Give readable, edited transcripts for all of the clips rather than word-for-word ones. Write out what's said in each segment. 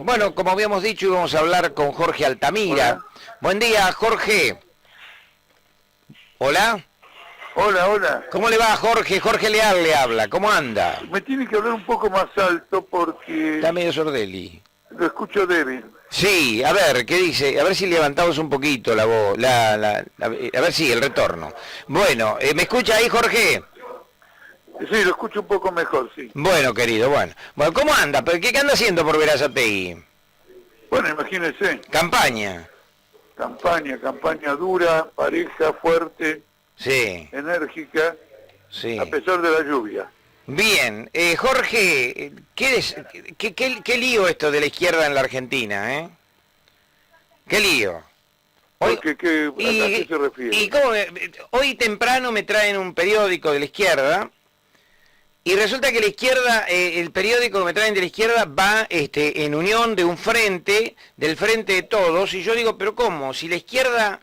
Bueno, como habíamos dicho, íbamos a hablar con Jorge Altamira. Hola. Buen día, Jorge. ¿Hola? Hola, hola. ¿Cómo le va, Jorge? Jorge Leal le habla. ¿Cómo anda? Me tiene que hablar un poco más alto porque Está medio sordeli. lo escucho débil. Sí, a ver, ¿qué dice? A ver si levantamos un poquito la voz, a ver si el retorno. Bueno, ¿me escucha ahí, Jorge? Sí, lo escucho un poco mejor, sí. Bueno, querido, bueno. Bueno, ¿cómo anda? ¿Qué anda haciendo por Verazategui? Bueno, imagínense, Campaña. campaña dura, pareja, fuerte, Sí, enérgica, sí. a pesar de la lluvia. Bien, Jorge, ¿qué lío esto de la izquierda en la Argentina, eh? ¿Qué lío? Hoy, Porque, ¿a qué se refiere? hoy temprano me traen un periódico de la izquierda y resulta que la izquierda, el periódico que me traen de la izquierda va en unión de un frente, del frente de todos, y yo digo, pero ¿cómo? Si la izquierda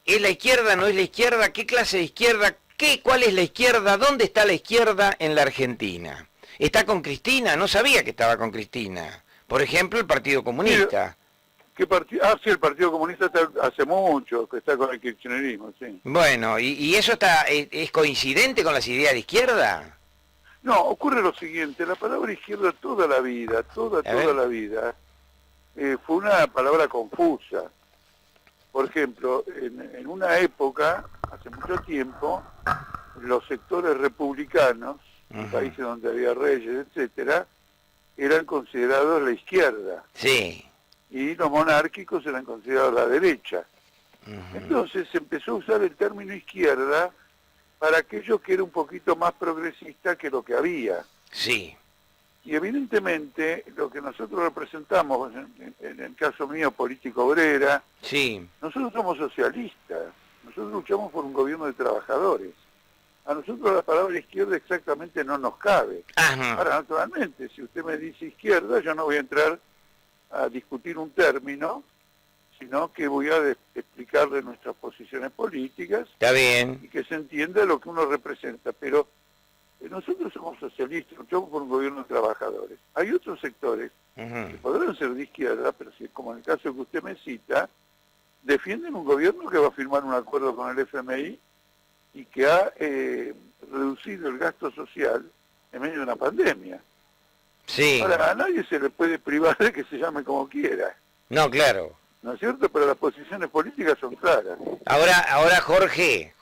es la izquierda, no es la izquierda, ¿qué clase de izquierda? ¿Cuál es la izquierda? ¿Dónde está la izquierda en la Argentina? ¿Está con Cristina? No sabía que estaba con Cristina. Por ejemplo, el Partido Comunista. ¿Qué partido? Ah, sí, el Partido Comunista hace mucho que está con el kirchnerismo, sí. Bueno, ¿y eso es coincidente con las ideas de izquierda? No, ocurre lo siguiente, la palabra izquierda toda la vida, toda la vida, fue una palabra confusa. Por ejemplo, en una época, hace mucho tiempo, los sectores republicanos, en países donde había reyes, etcétera, eran considerados la izquierda. Sí. Y los monárquicos eran considerados la derecha. Entonces se empezó a usar el término izquierda para aquello que era un poquito más progresista que lo que había. Sí. Y evidentemente lo que nosotros representamos, en el caso mío, político obrera, Sí. nosotros somos socialistas, nosotros luchamos por un gobierno de trabajadores. A nosotros la palabra izquierda exactamente no nos cabe. Ajá. Ahora, naturalmente, si usted me dice izquierda, yo no voy a entrar a discutir un término, sino que voy a explicarle nuestras posiciones políticas. Está bien. Y que se entienda lo que uno representa. Pero nosotros somos socialistas, luchamos por un gobierno de trabajadores. Hay otros sectores que podrán ser de izquierda, pero si, como en el caso que usted me cita, defienden un gobierno que va a firmar un acuerdo con el FMI y que ha reducido el gasto social en medio de una pandemia. Sí. Ahora, a nadie se le puede privar de que se llame como quiera. No, claro. ¿No es cierto? Pero las posiciones políticas son claras. Ahora Jorge,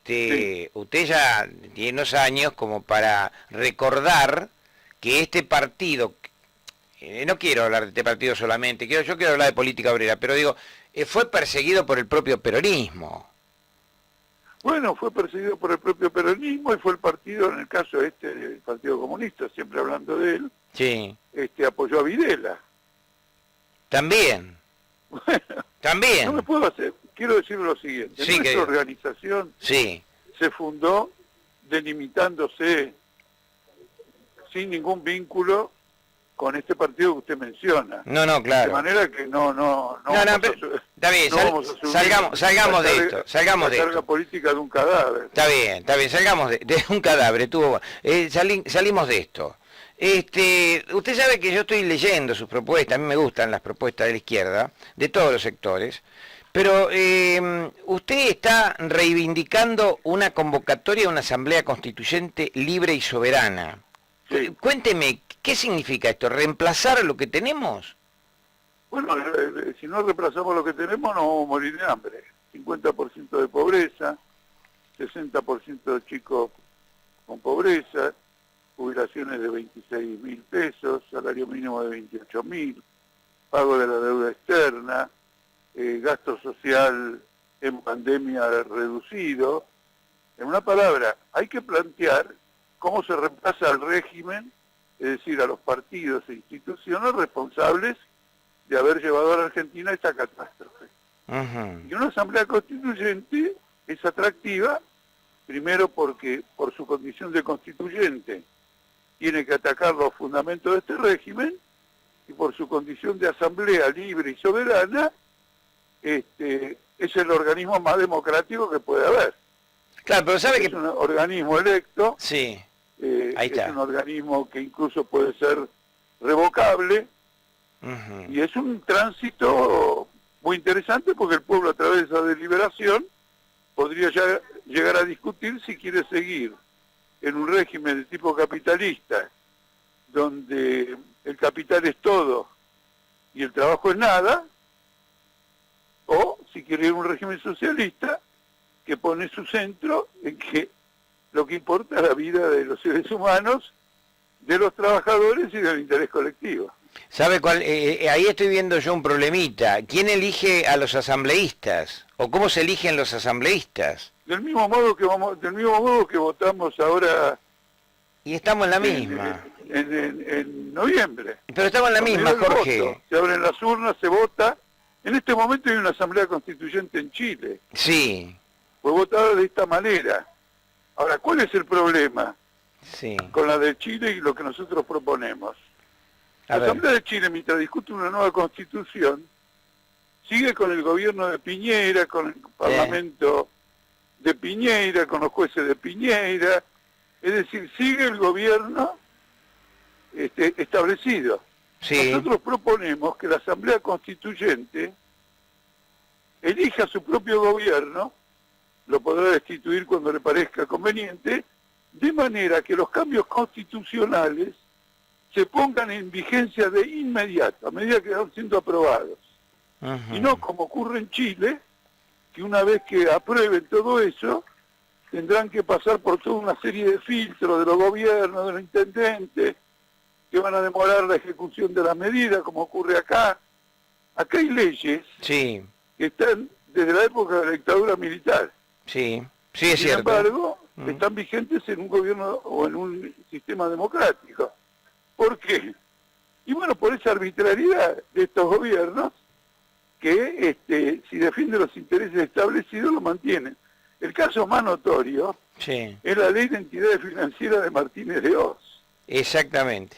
Sí. usted ya tiene unos años como para recordar que este partido, no quiero hablar de este partido solamente, yo quiero hablar de política obrera, pero digo, fue perseguido por el propio peronismo. Bueno, fue perseguido por el propio peronismo y fue el partido, en el caso el Partido Comunista, siempre hablando de él, Sí. Apoyó a Videla. También. Bueno, También. no me puedo hacer, quiero decir lo siguiente, Sí, nuestra organización Sí. se fundó delimitándose sin ningún vínculo con este partido que usted menciona. No, claro. De manera que no Pero, está bien, salgamos de esto, salgamos de la carga esto. política de un cadáver. Está bien, salgamos de un cadáver, salimos de esto. Usted sabe que yo estoy leyendo sus propuestas, a mí me gustan las propuestas de la izquierda, de todos los sectores, pero usted está reivindicando una convocatoria a una asamblea constituyente libre y soberana. Sí. Cuénteme, ¿qué significa esto? ¿Reemplazar lo que tenemos? Bueno, si no reemplazamos lo que tenemos, nos vamos a morir de hambre. 50% de pobreza, 60% de chicos con pobreza, jubilaciones de 26.000 pesos, salario mínimo de 28.000, pago de la deuda externa, gasto social en pandemia reducido. En una palabra, hay que plantear cómo se reemplaza al régimen, es decir, a los partidos e instituciones responsables de haber llevado a la Argentina a esta catástrofe. Y una asamblea constituyente es atractiva, primero porque por su condición de constituyente tiene que atacar los fundamentos de este régimen, y por su condición de asamblea libre y soberana, es el organismo más democrático que puede haber. Claro, pero sabe que... Es un organismo electo, Sí, ahí está. es un organismo que incluso puede ser revocable, Ujú. Y es un tránsito muy interesante porque el pueblo a través de esa deliberación podría ya llegar a discutir si quiere seguir en un régimen de tipo capitalista, donde el capital es todo y el trabajo es nada, o si quiere ir a un régimen socialista que pone su centro en que lo que importa es la vida de los seres humanos, de los trabajadores y del interés colectivo. ¿Sabe cuál? Ahí estoy viendo yo un problemita. ¿Quién elige a los asambleístas? ¿O cómo se eligen los asambleístas? Del mismo modo que votamos ahora Y estamos en la misma. en noviembre. Pero estamos en la Cuando misma, llega el Jorge. voto, se abren las urnas, se vota. En este momento hay una asamblea constituyente en Chile. Sí, Fue votada de esta manera. Ahora, ¿cuál es el problema sí. con la de Chile y lo que nosotros proponemos? A La ver. Asamblea de Chile, mientras discute una nueva constitución, sigue con el gobierno de Piñera, con el parlamento de Piñera, con los jueces de Piñera, es decir, sigue el gobierno establecido. Sí, Nosotros proponemos que la Asamblea Constituyente elija su propio gobierno, lo podrá destituir cuando le parezca conveniente, de manera que los cambios constitucionales se pongan en vigencia de inmediato, a medida que van siendo aprobados. ujú. Y no como ocurre en Chile, que una vez que aprueben todo eso, tendrán que pasar por toda una serie de filtros de los gobiernos, de los intendentes, que van a demorar la ejecución de las medidas, como ocurre acá. Acá hay leyes Sí, que están desde la época de la dictadura militar. sí, sí, es Sin cierto. embargo, Mm. están vigentes en un gobierno o en un sistema democrático. ¿Por qué? Y bueno, por esa arbitrariedad de estos gobiernos que si defienden los intereses establecidos lo mantienen. El caso más notorio Sí, es la ley de entidades financieras de Martínez de Oz. exactamente.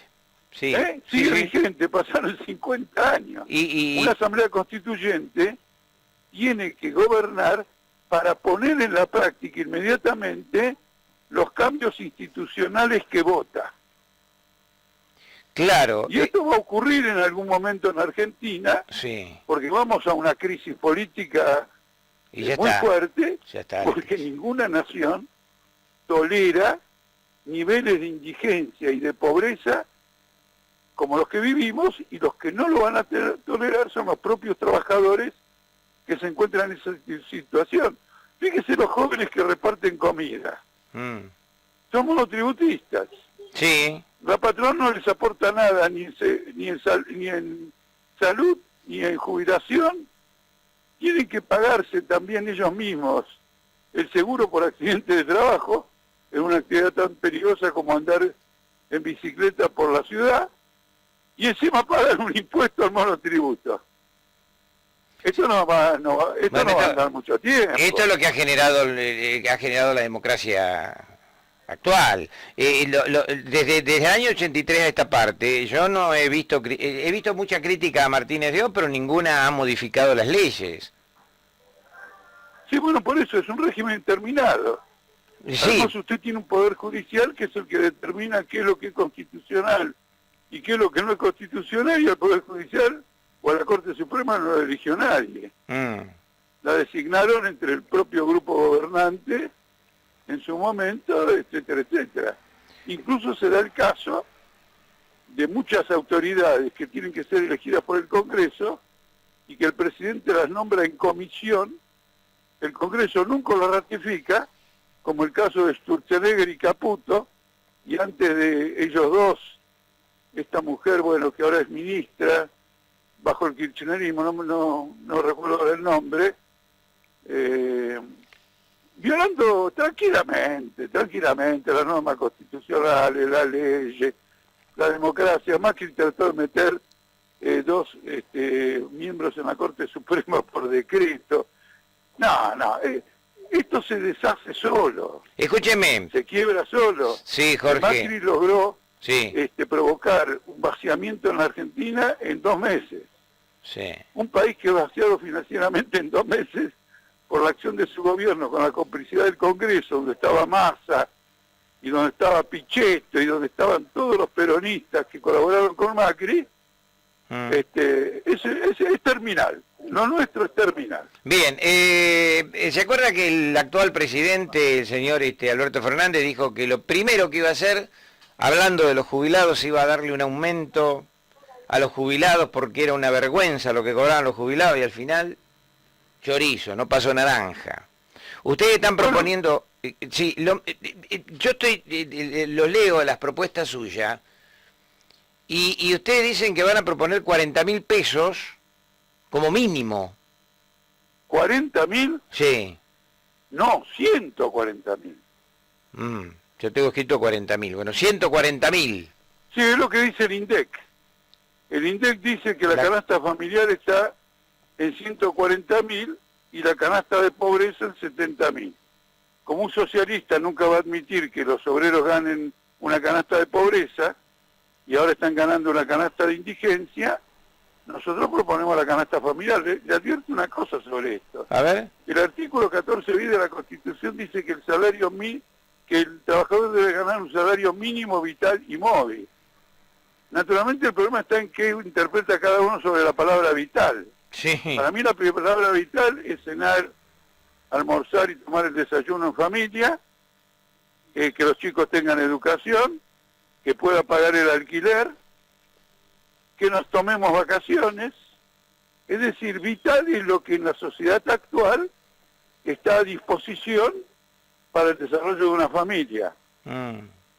Sí, sí, Sigue sí. vigente, pasaron 50 años. Y, Una asamblea constituyente tiene que gobernar para poner en la práctica inmediatamente los cambios institucionales que vota. claro, Y esto va a ocurrir en algún momento en Argentina, sí, porque vamos a una crisis política y ya muy está. fuerte, Ya está. porque ninguna nación tolera niveles de indigencia y de pobreza como los que vivimos, y los que no lo van a tolerar son los propios trabajadores que se encuentran en esa situación. Fíjese los jóvenes que reparten comida. Mm. Son monotributistas. Sí, La patrón no les aporta nada, ni en salud, ni en jubilación. Tienen que pagarse también ellos mismos el seguro por accidente de trabajo, en una actividad tan peligrosa como andar en bicicleta por la ciudad, y encima pagan un impuesto al monotributo. Esto no va a andar mucho tiempo. esto es lo que ha generado la democracia actual. Desde el año 83 a esta parte, yo no he visto mucha crítica a Martínez de Oz, pero ninguna ha modificado las leyes. Sí, bueno, por eso es un régimen terminado. Sí, Además, usted tiene un poder judicial que es el que determina qué es lo que es constitucional y qué es lo que no es constitucional, y al Poder Judicial o a la Corte Suprema no la eligió nadie. La designaron entre el propio grupo gobernante en su momento, etcétera, etcétera. Incluso se da el caso de muchas autoridades que tienen que ser elegidas por el Congreso y que el presidente las nombra en comisión, el Congreso nunca lo ratifica, como el caso de Sturzenegger y Caputo, y antes de ellos dos, esta mujer, bueno, que ahora es ministra, bajo el kirchnerismo, no recuerdo ahora el nombre, violando tranquilamente las normas constitucionales, la ley, la democracia. Macri trató de meter dos miembros en la Corte Suprema por decreto. No, esto se deshace solo, escúcheme. se quiebra solo. Sí, Jorge. Macri logró Sí, provocar un vaciamiento en la Argentina en 2 meses. sí. Un país que es vaciado financieramente en 2 meses por la acción de su gobierno, con la complicidad del Congreso, donde estaba Massa, y donde estaba Pichetto, y donde estaban todos los peronistas que colaboraron con Macri, Es terminal. Lo nuestro es terminal. Bien, ¿se acuerda que el actual presidente, el señor Alberto Fernández, dijo que lo primero que iba a hacer, hablando de los jubilados, iba a darle un aumento a los jubilados porque era una vergüenza lo que cobraban los jubilados y al final, chorizo, no pasó naranja? Ustedes están proponiendo, sí, yo lo leo las propuestas suyas y ustedes dicen que van a proponer 40.000 pesos como mínimo. ¿40.000? Sí. No, 140.000. Yo tengo escrito 40.000. Bueno, 140.000. Sí, es lo que dice el INDEC. El INDEC dice que la canasta familiar está en 140.000 y la canasta de pobreza en 70.000. Como un socialista nunca va a admitir que los obreros ganen una canasta de pobreza y ahora están ganando una canasta de indigencia, nosotros proponemos la canasta familiar. Le advierto una cosa sobre esto. A ver. El artículo 14b de la Constitución dice que que el trabajador debe ganar un salario mínimo, vital y móvil. Naturalmente el problema está en qué interpreta cada uno sobre la palabra vital. Sí. Para mí la palabra vital es cenar, almorzar y tomar el desayuno en familia, que los chicos tengan educación, que pueda pagar el alquiler, que nos tomemos vacaciones. Es decir, vital es lo que en la sociedad actual está a disposición para el desarrollo de una familia.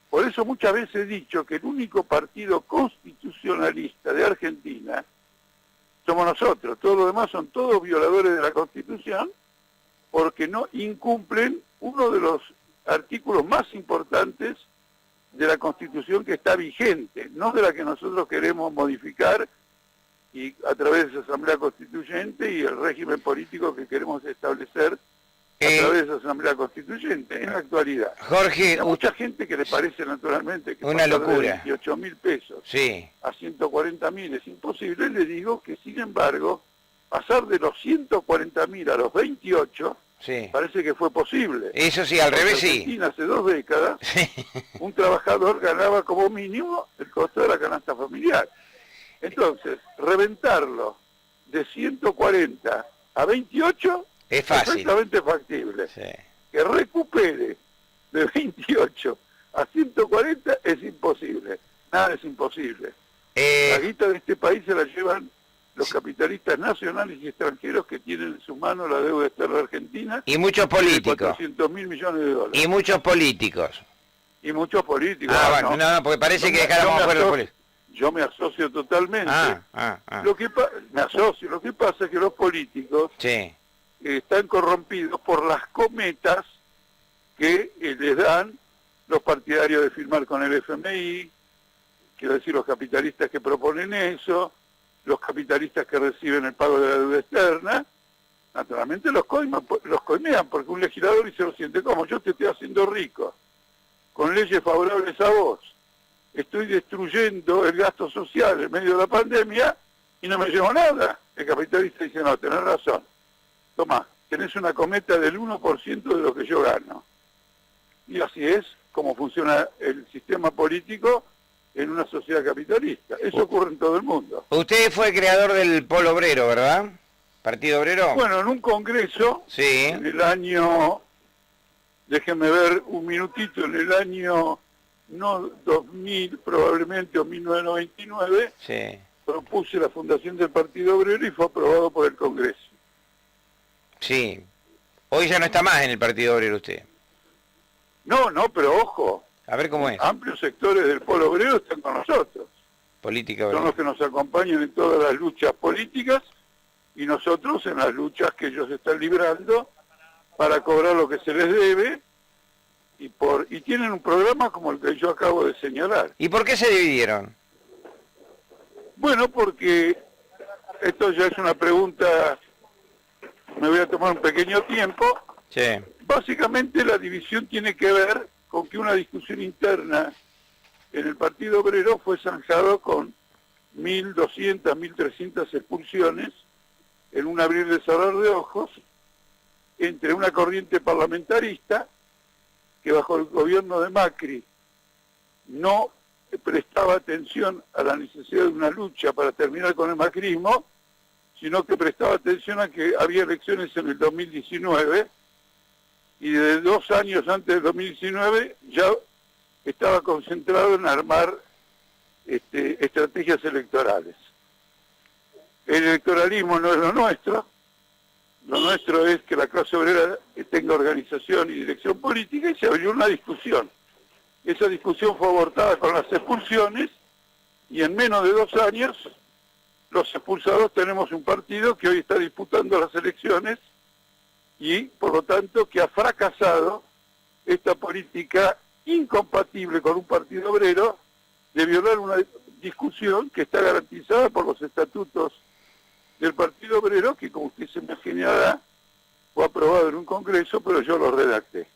Por eso muchas veces he dicho que el único partido constitucionalista de Argentina somos nosotros. Todos los demás son todos violadores de la Constitución porque no incumplen uno de los artículos más importantes de la Constitución que está vigente, no de la que nosotros queremos modificar y a través de esa Asamblea Constituyente y el régimen político que queremos establecer a través de esa Asamblea Constituyente en la actualidad. Jorge, hay mucha gente que le parece naturalmente que una locura. De 28.000 pesos sí. a 140.000 es imposible. Le digo que sin embargo pasar de los 140.000 a los 28 sí. Parece que fue posible. Eso sí, al revés sí. En Argentina hace 2 décadas, sí. Un trabajador ganaba como mínimo el costo de la canasta familiar. Entonces, reventarlo de 140 a 28 es fácil. Perfectamente factible. Sí. Que recupere de 28 a 140 es imposible. Nada es imposible. La guita de este país se la llevan los capitalistas nacionales y extranjeros que tienen en su mano la deuda externa argentina. Y muchos políticos. 400.000 millones de dólares. Y muchos políticos. Y muchos políticos. Bueno, no, porque parece que dejáramos fuera los políticos. Yo me asocio totalmente. Me asocio. Lo que pasa es que los políticos sí. Están corrompidos por las cometas que les dan los partidarios de firmar con el FMI, quiero decir los capitalistas que proponen eso, los capitalistas que reciben el pago de la deuda externa, naturalmente los coimean porque un legislador y se lo siente como yo te estoy haciendo rico, con leyes favorables a vos, estoy destruyendo el gasto social en medio de la pandemia y no me llevo nada. El capitalista dice, no, tenés razón. Tomá, tenés una cometa del 1% de lo que yo gano. Y así es como funciona el sistema político en una sociedad capitalista. Eso ocurre en todo el mundo. Usted fue el creador del Polo Obrero, ¿verdad? ¿Partido Obrero? Bueno, en un congreso, sí. En el año, déjenme ver un minutito, en el año no 2000 probablemente o 1999, sí. Propuse la fundación del Partido Obrero y fue aprobado por el Congreso. Sí. Hoy ya no está más en el Partido Obrero usted. No, pero ojo. A ver cómo es. Amplios sectores del Polo Obrero están con nosotros. Política Son obrera. los que nos acompañan en todas las luchas políticas y nosotros en las luchas que ellos están librando para cobrar lo que se les debe y tienen un programa como el que yo acabo de señalar. ¿Y por qué se dividieron? Bueno, porque esto ya es una pregunta, me voy a tomar un pequeño tiempo. Sí. Básicamente la división tiene que ver con que una discusión interna en el Partido Obrero fue zanjado con 1.200, 1.300 expulsiones en un abrir y cerrar de ojos entre una corriente parlamentarista que bajo el gobierno de Macri no prestaba atención a la necesidad de una lucha para terminar con el macrismo, sino que prestaba atención a que había elecciones en el 2019 y de 2 años antes del 2019 ya estaba concentrado en armar estrategias electorales. El electoralismo no es lo nuestro es que la clase obrera tenga organización y dirección política, y se abrió una discusión. Esa discusión fue abortada con las expulsiones, y en menos de 2 años los expulsados tenemos un partido que hoy está disputando las elecciones y por lo tanto que ha fracasado esta política incompatible con un partido obrero de violar una discusión que está garantizada por los estatutos del Partido Obrero, que como usted se imaginará fue aprobado en un congreso, pero yo lo redacté.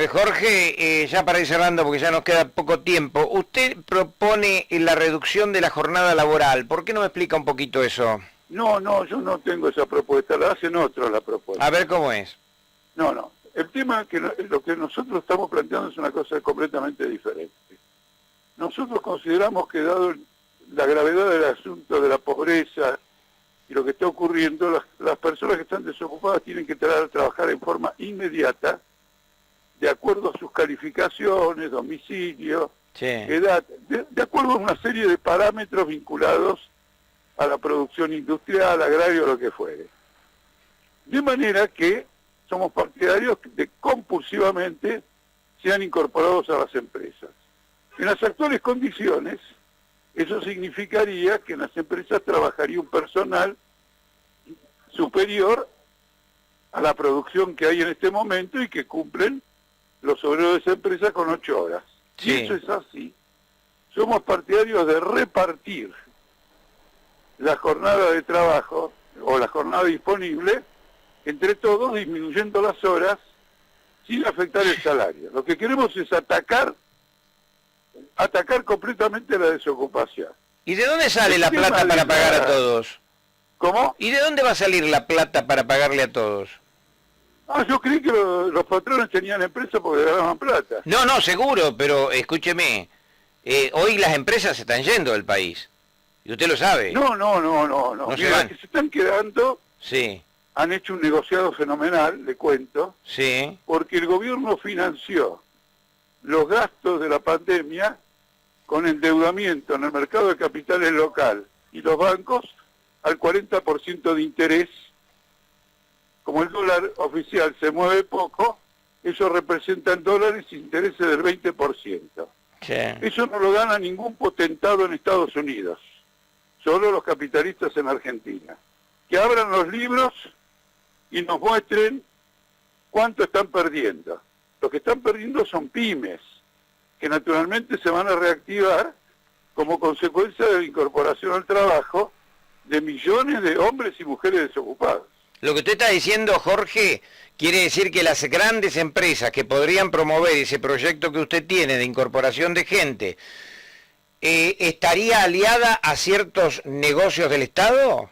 Jorge, ya para ir cerrando porque ya nos queda poco tiempo, usted propone la reducción de la jornada laboral. ¿Por qué no me explica un poquito eso? No, yo no tengo esa propuesta, la hacen otros la propuesta. A ver cómo es. No, el tema es que lo que nosotros estamos planteando es una cosa completamente diferente. Nosotros consideramos que dado la gravedad del asunto de la pobreza y lo que está ocurriendo, las personas que están desocupadas tienen que entrar a trabajar en forma inmediata, de acuerdo a sus calificaciones, domicilio, sí, edad, de acuerdo a una serie de parámetros vinculados a la producción industrial, agraria o lo que fuere. De manera que somos partidarios de compulsivamente sean incorporados a las empresas. En las actuales condiciones, eso significaría que en las empresas trabajaría un personal superior a la producción que hay en este momento y que cumplen los obreros de esa empresa con 8 horas. Sí. Si eso es así, somos partidarios de repartir la jornada de trabajo o la jornada disponible entre todos, disminuyendo las horas sin afectar el salario. Lo que queremos es atacar completamente la desocupación. ¿Y de dónde sale la plata para pagar a todos? ¿Cómo? ¿Y de dónde va a salir la plata para pagarle a todos? Yo creí que los patrones tenían empresas porque ganaban plata. No, seguro, pero escúcheme, hoy las empresas se están yendo del país, y usted lo sabe. No. No se Mira, van. que se están quedando, Sí, han hecho un negociado fenomenal, le cuento, sí, porque el gobierno financió los gastos de la pandemia con endeudamiento en el mercado de capitales local y los bancos al 40% de interés. Como el dólar oficial se mueve poco, eso representa en dólares intereses del 20%. sí. Eso no lo gana ningún potentado en Estados Unidos, solo los capitalistas en Argentina. Que abran los libros y nos muestren cuánto están perdiendo. Lo que están perdiendo son pymes, que naturalmente se van a reactivar como consecuencia de la incorporación al trabajo de millones de hombres y mujeres desocupados. Lo que usted está diciendo, Jorge, quiere decir que las grandes empresas que podrían promover ese proyecto que usted tiene de incorporación de gente, ¿estaría aliada a ciertos negocios del Estado?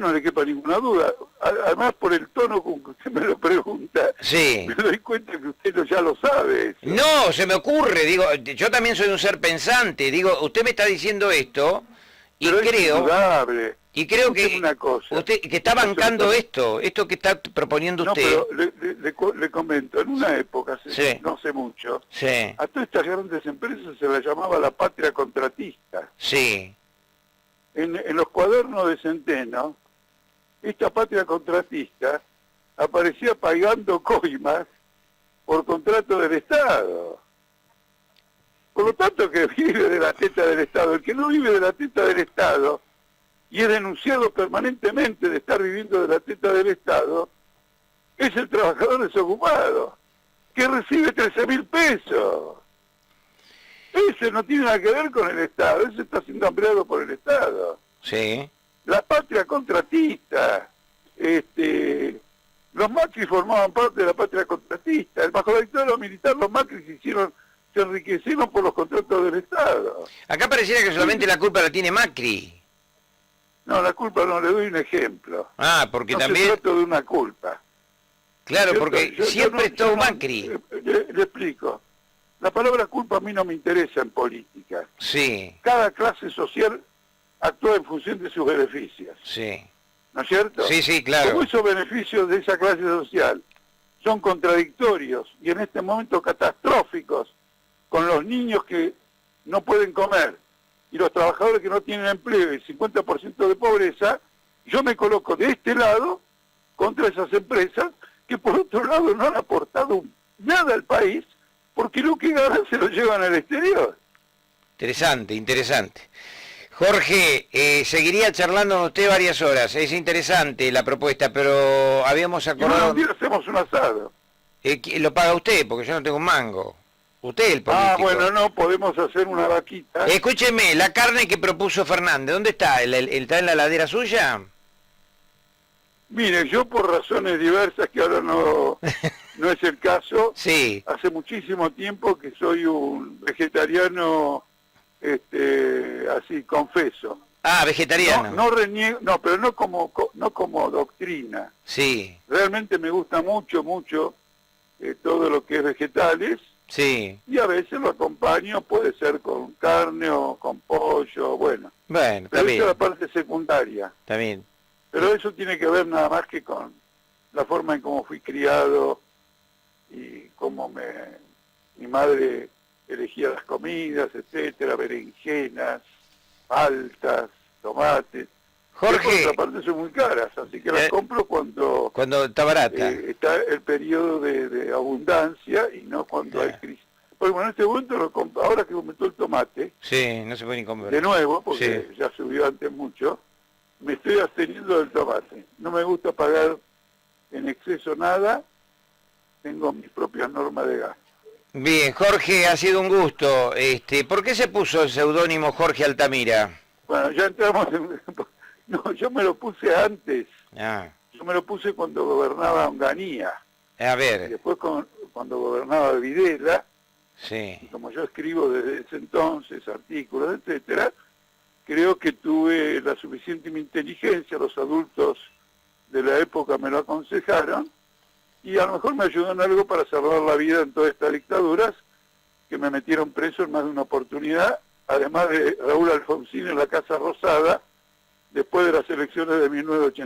No le quepa ninguna duda. Además, por el tono con que usted me lo pregunta, Sí. me doy cuenta que usted ya lo sabe. Eso. No, se me ocurre, digo, yo también soy un ser pensante, digo, usted me está diciendo esto, y Pero es creo... indudable. Y creo que Escúcheme una cosa. usted que está bancando esto que está proponiendo usted. No, pero le comento, en una época, Sí. no hace mucho, Sí, a todas estas grandes empresas se las llamaba la patria contratista. sí, En los cuadernos de Centeno, esta patria contratista aparecía pagando coimas por contrato del Estado. Por lo tanto, que vive de la teta del Estado. El que no vive de la teta del Estado y es denunciado permanentemente de estar viviendo de la teta del Estado, es el trabajador desocupado, que recibe 13.000 pesos. Ese no tiene nada que ver con el Estado, ese está siendo empleado por el Estado. sí. La patria contratista, los Macri formaban parte de la patria contratista. Bajo la dictadura militar los Macri se enriquecieron por los contratos del Estado. Acá pareciera que solamente la culpa la tiene Macri. No, la culpa no, le doy un ejemplo. Porque No también... se trata de una culpa. Claro, ¿Cierto? porque siempre estuvo Macri. Le explico. La palabra culpa a mí no me interesa en política. Sí, Cada clase social actúa en función de sus beneficios, sí. ¿no es cierto? Sí, sí, claro. Como esos beneficios de esa clase social son contradictorios y en este momento catastróficos con los niños que no pueden comer y los trabajadores que no tienen empleo y el 50% de pobreza, yo me coloco de este lado contra esas empresas que por otro lado no han aportado nada al país porque lo que ganan se lo llevan al exterior. Interesante, interesante. Jorge, seguiría charlando con usted varias horas. Es interesante la propuesta, pero habíamos Y acordado... un día hacemos un asado. Lo paga usted, porque yo no tengo un mango. Usted es el político. Ah, bueno, no, podemos hacer una vaquita. Escúcheme, la carne que propuso Fernández, ¿dónde está? ¿Está en la ladera suya? Mire, yo por razones diversas que ahora no es el caso, Sí. hace muchísimo tiempo que soy un vegetariano, así, confeso. Ah, vegetariano. No reniego, no, pero no como doctrina. Sí, Realmente me gusta mucho todo lo que es vegetales sí. y a veces lo acompaño, puede ser con carne o con pollo, bueno. Bueno, está Pero esa es bien, la parte secundaria. está bien. Pero eso tiene que ver nada más que con la forma en cómo fui criado y cómo mi madre elegía las comidas, etcétera, berenjenas, paltas, tomates. Jorge, Por otra parte son muy caras, así que las compro cuando está barata. está el periodo de abundancia y no cuando hay crisis. Pues bueno, en este momento lo compro, ahora que aumentó el tomate, Sí, no se puede ni comer. de nuevo, porque Sí. ya subió antes mucho, me estoy absteniendo del tomate. No me gusta pagar en exceso nada, tengo mis propias normas de gasto. Bien, Jorge, ha sido un gusto. ¿Por qué se puso el seudónimo Jorge Altamira? Bueno, ya entramos en... No, yo me lo puse antes. Ah, Yo me lo puse cuando gobernaba Onganía. a Y ver, después cuando gobernaba Videla, sí. y como yo escribo desde ese entonces artículos, etcétera, creo que tuve la suficiente inteligencia, los adultos de la época me lo aconsejaron, y a lo mejor me ayudó en algo para salvar la vida en todas estas dictaduras, que me metieron preso en más de una oportunidad, además de Raúl Alfonsín en la Casa Rosada, después de las elecciones de 1980.